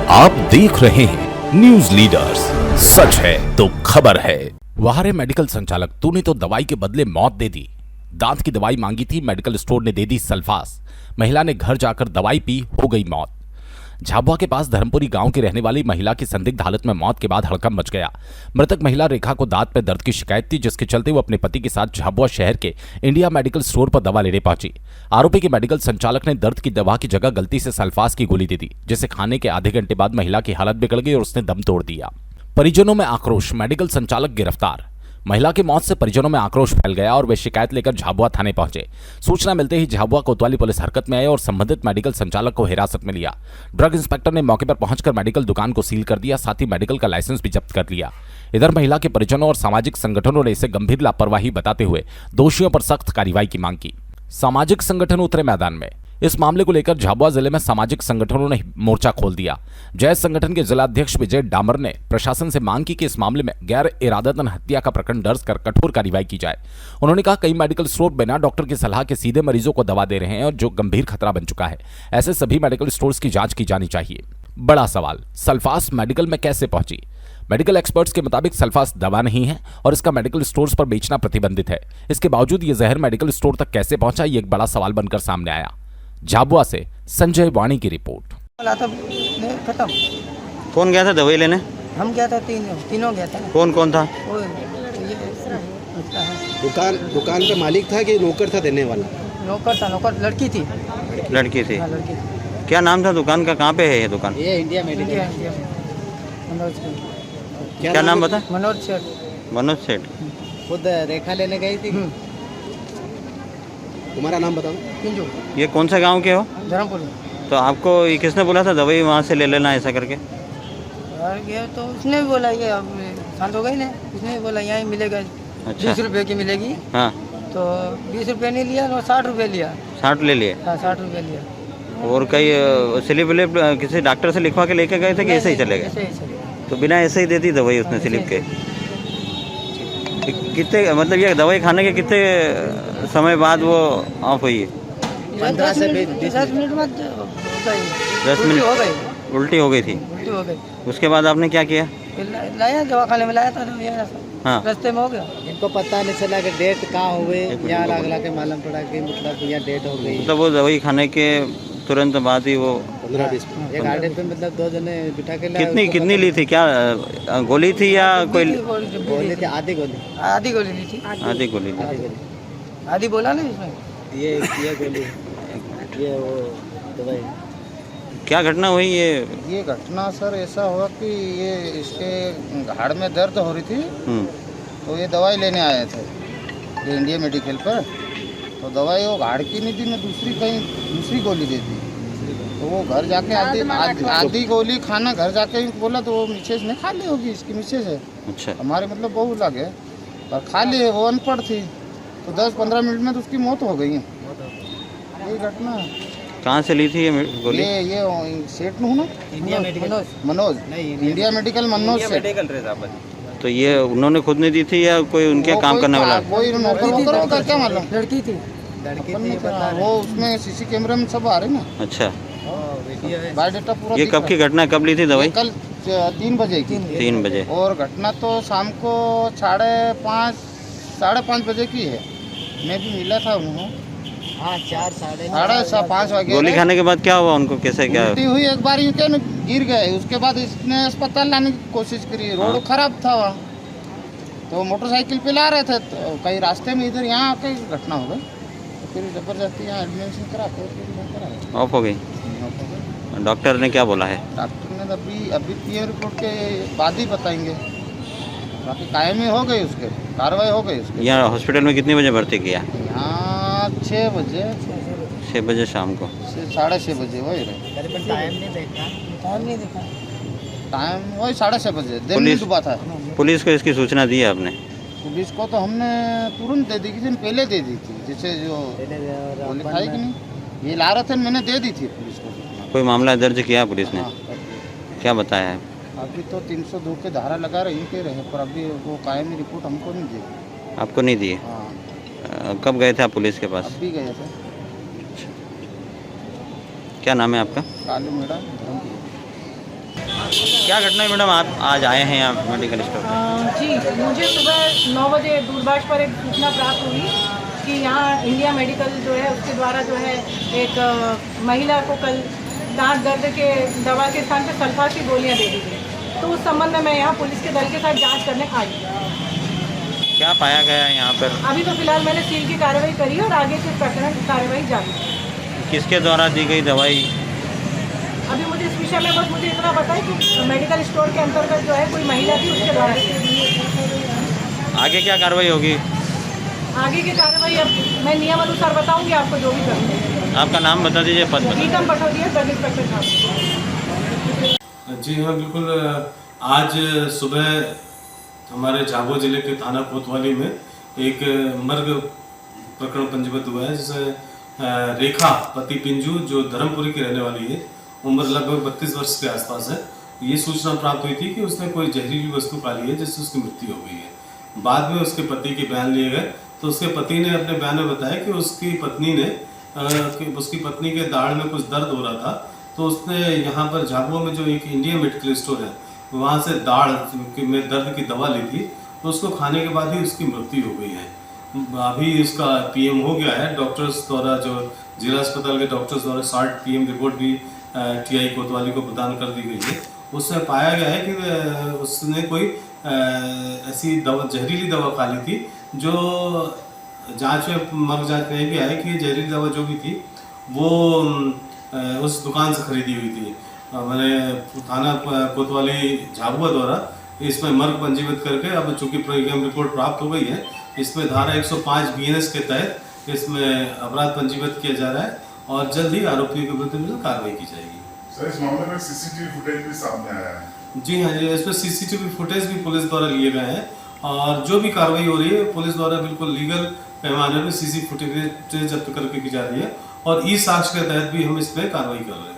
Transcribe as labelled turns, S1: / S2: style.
S1: आप देख रहे हैं न्यूज लीडर्स, सच है तो खबर है। वाहरे मेडिकल संचालक, तूने तो दवाई के बदले मौत दे दी। दांत की दवाई मांगी थी, मेडिकल स्टोर ने दे दी सल्फास। महिला ने घर जाकर दवाई पी, हो गई मौत। झाबुआ के पास धर्मपुरी गांव की रहने वाली महिला की संदिग्ध हालत में मौत के बाद हड़कंप मच गया। मृतक महिला रेखा को दांत में दर्द की शिकायत थी, जिसके चलते वो अपने पति के साथ झाबुआ शहर के इंडिया मेडिकल स्टोर पर दवा लेने पहुंची। आरोपी के मेडिकल संचालक ने दर्द की दवा की जगह गलती से सल्फास की गोली दे दी, जिसे खाने के आधे घंटे बाद महिला की हालत बिगड़ गई और उसने दम तोड़ दिया। परिजनों में आक्रोश, मेडिकल संचालक गिरफ्तार। महिला की मौत से परिजनों में आक्रोश फैल गया और वे शिकायत लेकर झाबुआ थाने पहुंचे। सूचना मिलते ही झाबुआ कोतवाली पुलिस हरकत में आई और संबंधित मेडिकल संचालक को हिरासत में लिया। ड्रग इंस्पेक्टर ने मौके पर पहुंचकर मेडिकल दुकान को सील कर दिया, साथ ही मेडिकल का लाइसेंस भी जब्त कर लिया। इधर महिला के परिजनों और सामाजिक संगठनों ने इसे गंभीर लापरवाही बताते हुए दोषियों पर सख्त कार्रवाई की मांग की। सामाजिक संगठन उतरे मैदान में। इस मामले को लेकर झाबुआ जिले में सामाजिक संगठनों ने मोर्चा खोल दिया। जय संगठन के जिलाध्यक्ष विजय डामर ने प्रशासन से मांग की कि इस मामले में गैर इरादतन हत्या का प्रकरण दर्ज कर कठोर कार्रवाई की जाए। उन्होंने कहा, कई मेडिकल स्टोर बिना डॉक्टर की सलाह के सीधे मरीजों को दवा दे रहे हैं और जो गंभीर खतरा बन चुका है। ऐसे सभी मेडिकल स्टोर्स की जांच की जानी चाहिए। बड़ा सवाल, सल्फास मेडिकल में कैसे पहुंची? मेडिकल एक्सपर्ट्स के मुताबिक सल्फास दवा नहीं है और इसका मेडिकल स्टोर्स पर बेचना प्रतिबंधित है। इसके बावजूद ये जहर मेडिकल स्टोर तक कैसे पहुंचा, ये एक बड़ा सवाल बनकर सामने आया। झाबुआ से संजय वाणी की रिपोर्ट।
S2: खत्म।
S3: कौन गया था दवाई लेने?
S2: हम गया था, तीनों गया था।
S3: कौन कौन था?
S4: दुकान पे मालिक था कि नौकर था देने वाला?
S2: नौकर लड़की थी।
S3: लड़की थी।
S2: हाँ, लड़की थी।
S3: क्या नाम था दुकान का? कहाँ पे है ये दुकान?
S4: ये इंडिया मेडिकल।
S3: क्या नाम बता?
S2: मनोज सेठ।
S3: मनोज सेठ।
S4: खुद रेखा लेने गई थी। तुम्हारा नाम बताओ।
S2: किंजू।
S3: ये कौन सा गांव के हो?
S2: धर्मपुरी।
S3: तो आपको ये किसने बोला था दवाई वहाँ से ले लेना ऐसा करके?
S2: यार ये तो उसने भी बोला, ये अब शांत हो गई ना, उसने भी बोला यहाँ मिलेगा।
S3: अच्छा।
S2: 20 रुपये की मिलेगी।
S3: हाँ।
S2: तो 20 रुपये नहीं लिया, 60 रुपये लिया।
S3: 60 ले लिए?
S2: हाँ, 60 रुपये लिया।
S3: और कई स्लिप विलिप किसी डॉक्टर से लिखवा के लेके गए थे कि ऐसे ही चले गए?
S2: ऐसे ही चले गए।
S3: तो बिना ऐसे ही दे दी दवाई उसने स्लिप के? कितने मतलब ये दवाई खाने के कितने समय बाद वो ऑफ हुई है?
S2: 15 से 10 मिनट बाद हो गई।
S3: 10 मिनट
S2: हो गई।
S3: उल्टी हो गई थी?
S2: उल्टी हो गई।
S3: उसके बाद आपने क्या किया?
S2: लाया, दवाखाने में लाया था।
S3: हाँ।
S2: रास्ते में हो गया।
S4: इनको पता नहीं चला कि डेट कहाँ हुए, यहाँ लग के मालूम पड़ा कि मतलब यहाँ डेट हो गई।
S3: मतलब वो दवाई खाने के तुरंत बाद ही वो
S4: 15-20 मिनट एक गाड़ी पे मतलब 2 जने बिठा के लाए।
S3: कितनी ली थी? क्या गोली थी या कोई?
S4: गोली थी, आधी गोली।
S2: आधी गोली ली थी।
S3: आधी गोली ली।
S4: आधी गोली।
S2: आधी बोला ना इसमें।
S4: ये गोली, ये वो दवाई।
S3: क्या घटना हुई? ये
S5: घटना सर ऐसा हुआ कि ये इसके हाड़ में दर्द हो रही थी, तो ये दवाई लेने आए थे ये इंडिया मेडिकल पर। तो दवाई वो हाड़ की नहीं थी, मैं दूसरी गोली दे दी। तो वो घर जाके आधी गोली खाना घर जाके बोला, तो वो मिसेज ने खा ली होगी, इसकी मिसेज है।
S3: अच्छा।
S5: हमारे मतलब बहू लगे और खा लिए, वो अनपढ़ थी, तो 10-15 मिनट में तो उसकी मौत हो गई। ये घटना है।
S3: कहाँ से ली थी ये गोली?
S5: ये सेठ हूँ ना,
S4: India medical.
S5: Manoj, India medical Manoj सेठ।
S3: तो ये उन्होंने खुद नहीं दी थी या कोई उनके काम करने वाला?
S5: कोई नौकर का क्या मालूम?
S2: लड़की थी।
S5: वो उसमें सीसी कैमरे में सब आ रहे ना।
S3: अच्छा।
S5: बायोडाटा पूरा।
S3: ये कब की घटना है? कब ली थी दवाई?
S5: कल 3 बजे की।
S3: 3 बजे।
S5: और घटना तो शाम को 5:30 बजे की है। मैं भी मिला था उन्होंने।
S4: हाँ, 4 साढ़े
S5: 5:30 बजे।
S3: गोली खाने के बाद क्या हुआ उनको? कैसे क्या
S5: उल्टी हुई एक बार, यूँ क्या ना गिर गए। उसके बाद इसने अस्पताल लाने की कोशिश करी, रोड खराब था वहाँ, तो मोटरसाइकिल पे ला रहे थे, तो कहीं रास्ते में इधर यहाँ आके घटना हो गई। तो फिर जबरदस्ती यहाँ एडमिशन करा के
S3: ऑफ हो गई? डॉक्टर ने क्या बोला है?
S5: डॉक्टर ने अभी पीएम रिपोर्ट के बाद ही बताएंगे। बाकी कायमी हो गई, उसके कार्रवाई हो गई उसके।
S3: यहाँ हॉस्पिटल में कितने बजे भर्ती किया?
S5: यहाँ 6 बजे।
S3: 6 बजे शाम को?
S5: 6:30 बजे वही रहे।
S4: टाइम नहीं देखा।
S5: टाइम वही 6:30 बजे दिन में डूबा था।
S3: पुलिस को इसकी सूचना दी है आपने?
S5: पुलिस को तो हमने तुरंत दे दी, किसी ने पहले दे दी थी, जैसे जो गोली खाई कि नहीं, ये ला रहे थे, मैंने दे दी थी पुलिस को।
S3: कोई मामला दर्ज किया पुलिस ने?
S5: हाँ।
S3: क्या बताया है?
S5: अभी तो 302 के धारा लगा रही के रहे, पर अभी वो कायमी रिपोर्ट हमको नहीं दी।
S3: आपको नहीं दिए?
S5: हाँ।
S3: कब गए थे आप पुलिस के पास?
S5: अभी गए थे।
S3: क्या नाम है आपका?
S5: कालू मेरा धर्मपुरी।
S3: क्या घटना है मैडम, आप आज आए हैं यहाँ मेडिकल स्टोर?
S6: जी, मुझे सुबह 9 बजे दूरभाष पर एक सूचना प्राप्त हुई कि यहाँ इंडिया मेडिकल जो है उसके द्वारा जो है एक महिला को कल दांत दर्द के दवा के स्थान पर सल्फास की गोलियाँ दे दी गई। तो उस संबंध में मैं यहाँ पुलिस के दल के साथ जांच करने आई।
S3: क्या पाया गया है यहाँ पर?
S6: अभी तो फिलहाल मैंने सील की कार्रवाई करी और आगे की प्रकरण कार्रवाई जारी है।
S3: किसके द्वारा दी गई दवाई?
S6: अभी मुझे इस विषय में बस मुझे इतना पता है कि मेडिकल स्टोर के अंतर्गत जो है कोई महिला थी, उसके द्वारा।
S3: आगे क्या कार्रवाई होगी?
S6: आगे की कार्रवाई अब मैं नियम अनुसार बताऊंगी आपको जो भी करना है।
S3: आपका नाम बता दीजिए, पद बता दीजिए।
S6: गीतम पटोदिया, सब इंस्पेक्टर साहब।
S7: जी हाँ, बिल्कुल। आज सुबह हमारे झाबुआ जिले के थाना कोतवाली में एक मर्ग प्रकरण पंजीबद्ध हुआ है, जिसमें रेखा पति पिंजू जो धर्मपुरी की रहने वाली है, उम्र लगभग 32 वर्ष के आसपास है। ये सूचना प्राप्त हुई थी कि उसने कोई जहरीली वस्तु खा ली है जिससे उसकी मृत्यु हो गई है। बाद में उसके पति के बयान लिए गए तो उसके पति ने अपने बयान में बताया कि उसकी पत्नी के दाढ़ में कुछ दर्द हो रहा था, तो उसने यहाँ पर झाबुआ में जो एक इंडिया मेडिकल स्टोर है वहाँ से दाढ़ में दर्द की दवा ली थी, तो उसको खाने के बाद ही उसकी मृत्यु हो गई है। अभी इसका पीएम हो गया है। डॉक्टर्स द्वारा, जो जिला अस्पताल के डॉक्टर्स द्वारा शॉर्ट पीएम रिपोर्ट भी टीआई कोतवाली को प्रदान कर दी गई है। उसमें पाया गया है कि उसने कोई ऐसी दवा, जहरीली दवा खा ली थी, जो जांच में मर्ग जांच में भी आया कि ये जहरीली दवा जो भी थी वो उस दुकान से खरीदी हुई थी। मैंने थाना कोतवाली झाबुआ द्वारा इसमें मर्ग पंजीबद्ध करके, अब चूँकि पीएम रिपोर्ट प्राप्त हो गई है, इसमें धारा 105 बीएनएस के तहत इसमें अपराध पंजीबद्ध किया जा रहा है और जल्द ही आरोपियों के विरुद्ध कार्रवाई की जाएगी।
S8: सर, इस मामले में सीसीटीवी फुटेज भी सामने आया है।
S7: जी हाँ जी, इसमें सीसीटीवी फुटेज भी पुलिस द्वारा लिए गए हैं और जो भी कार्रवाई हो रही है पुलिस द्वारा बिल्कुल लीगल पैमाने पर सीसी फुटेज जब्त करके की जा रही है और ई साक्ष्य के तहत भी हम इस पर कार्रवाई कर रहे हैं।